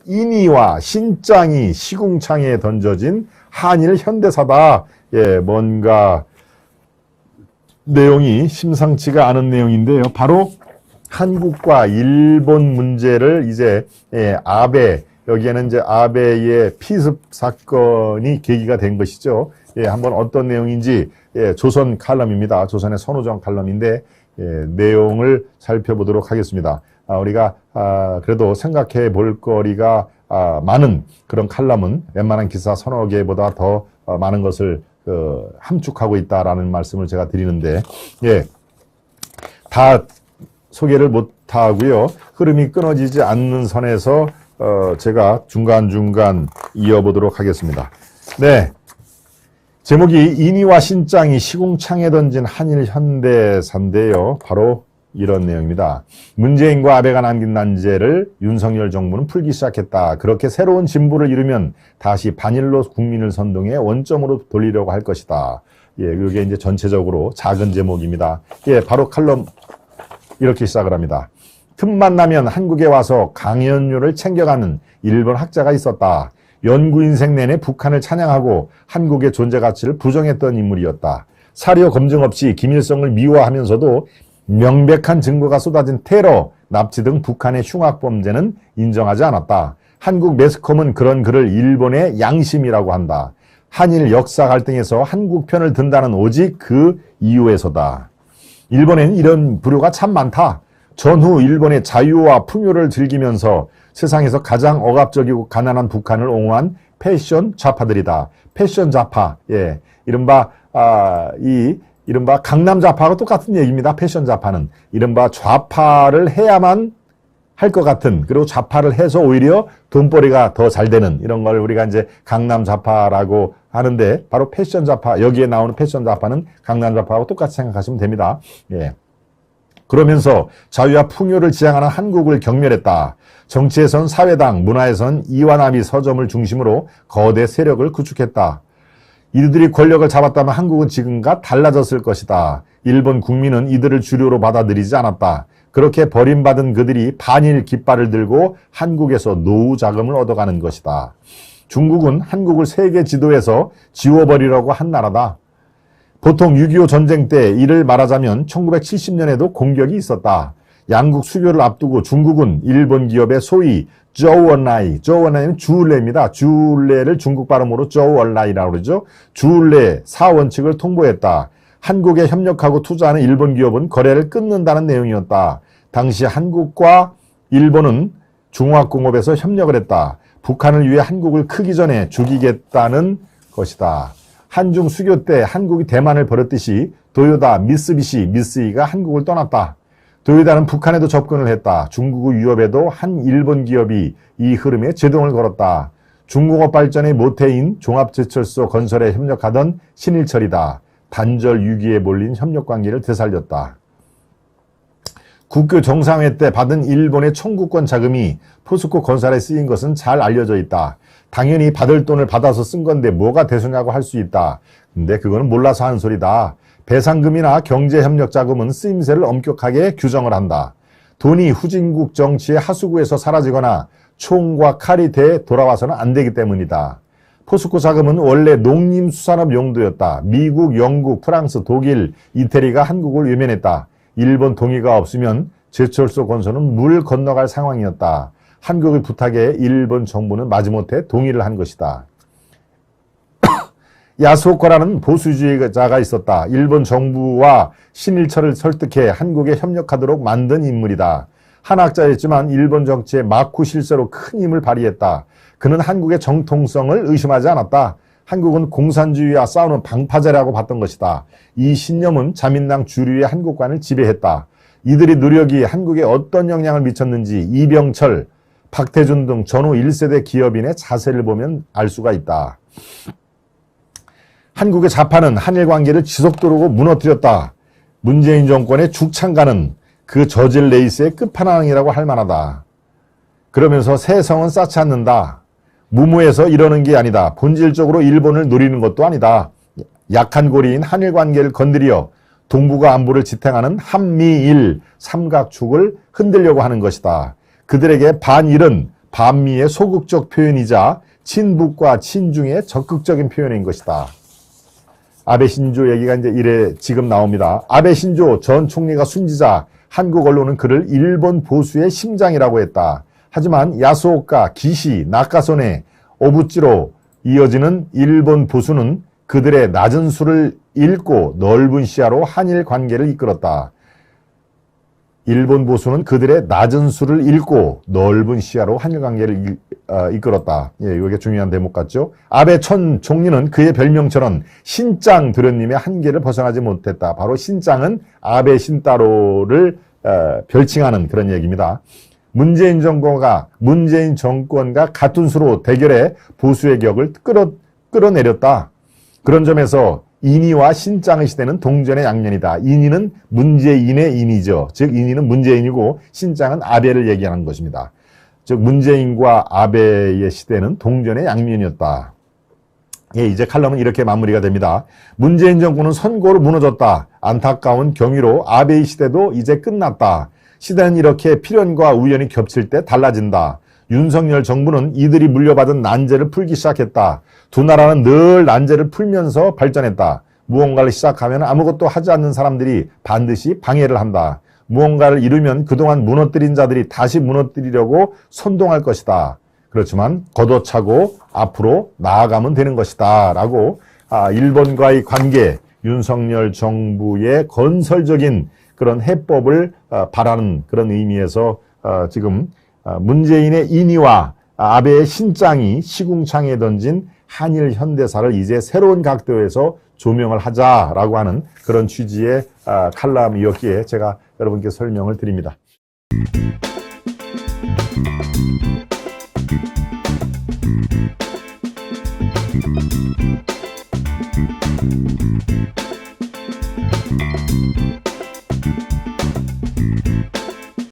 인이와 신짱이 시궁창에 던져진 한일 현대사다. 예, 뭔가 내용이 심상치가 않은 내용인데요. 바로 한국과 일본 문제를 이제 아베, 여기에는 이제 아베의 피습 사건이 계기가 된 것이죠. 한번 어떤 내용인지 조선 칼럼입니다. 조선의 선우정 칼럼인데 내용을 살펴보도록 하겠습니다. 우리가 그래도 생각해 볼 거리가 많은 그런 칼럼은 웬만한 기사 서너 개보다 더 많은 것을 함축하고 있다라는 말씀을 제가 드리는데, 다 소개를 못하고요. 흐름이 끊어지지 않는 선에서 제가 중간중간 이어보도록 하겠습니다. 네. 제목이 인이와 신짱이 시궁창에 던진 한일 현대사인데요. 바로 이런 내용입니다. 문재인과 아베가 남긴 난제를 윤석열 정부는 풀기 시작했다. 그렇게 새로운 진보를 이루면 다시 반일로 국민을 선동해 원점으로 돌리려고 할 것이다. 이게 이제 전체적으로 작은 제목입니다. 바로 칼럼 이렇게 시작을 합니다. 틈만 나면 한국에 와서 강연료를 챙겨가는 일본 학자가 있었다. 연구 인생 내내 북한을 찬양하고 한국의 존재 가치를 부정했던 인물이었다. 사료 검증 없이 김일성을 미워하면서도 명백한 증거가 쏟아진 테러, 납치 등 북한의 흉악범죄는 인정하지 않았다. 한국 매스컴은 그런 그를 일본의 양심이라고 한다. 한일 역사 갈등에서 한국 편을 든다는 오직 그 이유에서다. 일본엔 이런 부류가 참 많다. 전후 일본의 자유와 풍요를 즐기면서 세상에서 가장 억압적이고 가난한 북한을 옹호한 패션 좌파들이다. 패션 좌파, 이른바 강남 좌파하고 똑같은 얘기입니다. 패션 좌파는 이른바 좌파를 해야만 할 것 같은, 그리고 좌파를 해서 오히려 돈벌이가 더 잘 되는 이런 걸 우리가 이제 강남 좌파라고 하는데, 바로 패션 좌파, 여기에 나오는 패션 좌파는 강남 좌파하고 똑같이 생각하시면 됩니다. 그러면서 자유와 풍요를 지향하는 한국을 경멸했다. 정치에선 사회당, 문화에선 이완함이 서점을 중심으로 거대 세력을 구축했다. 이들이 권력을 잡았다면 한국은 지금과 달라졌을 것이다. 일본 국민은 이들을 주류로 받아들이지 않았다. 그렇게 버림받은 그들이 반일 깃발을 들고 한국에서 노후 자금을 얻어가는 것이다. 중국은 한국을 세계 지도에서 지워버리려고 한 나라다. 보통 6.25 전쟁 때 이를 말하자면 1970년에도 공격이 있었다. 양국 수교를 앞두고 중국은 일본 기업의 소위 저우얼라이는 주울레입니다. 주울레를 중국 발음으로 저우얼라이라고 그러죠. 주울레 4원칙을 통보했다. 한국에 협력하고 투자하는 일본 기업은 거래를 끊는다는 내용이었다. 당시 한국과 일본은 중화공업에서 협력을 했다. 북한을 위해 한국을 크기 전에 죽이겠다는 것이다. 한중 수교 때 한국이 대만을 버렸듯이 도요타, 미쓰비시, 미쓰이가 한국을 떠났다. 도요타는 북한에도 접근을 했다. 중국의 위협에도 한 일본 기업이 이 흐름에 제동을 걸었다. 중공업 발전의 모태인 종합제철소 건설에 협력하던 신일철이다. 단절 위기에 몰린 협력관계를 되살렸다. 국교 정상회 때 받은 일본의 청구권 자금이 포스코 건설에 쓰인 것은 잘 알려져 있다. 당연히 받을 돈을 받아서 쓴 건데 뭐가 대수냐고 할 수 있다. 근데 그거는 몰라서 하는 소리다. 배상금이나 경제협력 자금은 쓰임새를 엄격하게 규정을 한다. 돈이 후진국 정치의 하수구에서 사라지거나 총과 칼이 돼 돌아와서는 안 되기 때문이다. 포스코 자금은 원래 농림수산업 용도였다. 미국, 영국, 프랑스, 독일, 이태리가 한국을 외면했다. 일본 동의가 없으면 제철소 건설은 물 건너갈 상황이었다. 한국의 부탁에 일본 정부는 마지못해 동의를 한 것이다. 야스오카라는 보수주의자가 있었다. 일본 정부와 신일철을 설득해 한국에 협력하도록 만든 인물이다. 한학자였지만 일본 정치에 막후 실세로 큰 힘을 발휘했다. 그는 한국의 정통성을 의심하지 않았다. 한국은 공산주의와 싸우는 방파제라고 봤던 것이다. 이 신념은 자민당 주류의 한국관을 지배했다. 이들의 노력이 한국에 어떤 영향을 미쳤는지 이병철, 박태준 등 전후 1세대 기업인의 자세를 보면 알 수가 있다. 한국의 좌파는 한일 관계를 지속적으로 무너뜨렸다. 문재인 정권의 죽창가는 그 저질 레이스의 끝판왕이라고 할 만하다. 그러면서 세성은 쌓지 않는다. 무모해서 이러는 게 아니다. 본질적으로 일본을 노리는 것도 아니다. 약한 고리인 한일 관계를 건드려 동북아 안보를 지탱하는 한미일 삼각축을 흔들려고 하는 것이다. 그들에게 반일은 반미의 소극적 표현이자 친북과 친중의 적극적인 표현인 것이다. 아베 신조 얘기가 이제 이래 지금 나옵니다. 아베 신조 전 총리가 순지자 한국 언론은 그를 일본 보수의 심장이라고 했다. 하지만 야스오카, 기시, 나카소네, 오부찌로 이어지는 일본 보수는 그들의 낮은 수를 읽고 넓은 시야로 한일 관계를 이끌었다. 일본 보수는 그들의 낮은 수를 읽고 넓은 시야로 한일 관계를 이끌었다. 예, 이게 중요한 대목 같죠? 아베 전 총리는 그의 별명처럼 신짱 도련님의 한계를 벗어나지 못했다. 바로 신짱은 아베 신따로를 별칭하는 그런 얘기입니다. 문재인 정권과 같은 수로 대결해 보수의 격을 끌어내렸다. 그런 점에서 인이와 신짱의 시대는 동전의 양면이다. 인이는 문재인의 인이죠. 즉 인이는 문재인이고 신짱은 아베를 얘기하는 것입니다. 즉 문재인과 아베의 시대는 동전의 양면이었다. 예, 이제 칼럼은 이렇게 마무리가 됩니다. 문재인 정권은 선거로 무너졌다. 안타까운 경위로 아베의 시대도 이제 끝났다. 시대는 이렇게 필연과 우연이 겹칠 때 달라진다. 윤석열 정부는 이들이 물려받은 난제를 풀기 시작했다. 두 나라는 늘 난제를 풀면서 발전했다. 무언가를 시작하면 아무것도 하지 않는 사람들이 반드시 방해를 한다. 무언가를 이루면 그동안 무너뜨린 자들이 다시 무너뜨리려고 선동할 것이다. 그렇지만 걷어차고 앞으로 나아가면 되는 것이다. 라고 일본과의 관계, 윤석열 정부의 건설적인 그런 해법을 바라는 그런 의미에서 지금 문재인의 인이와 아베의 신짱이 시궁창에 던진 한일 현대사를 이제 새로운 각도에서 조명을 하자라고 하는 그런 취지의 칼럼이었기에 제가 여러분께 설명을 드립니다.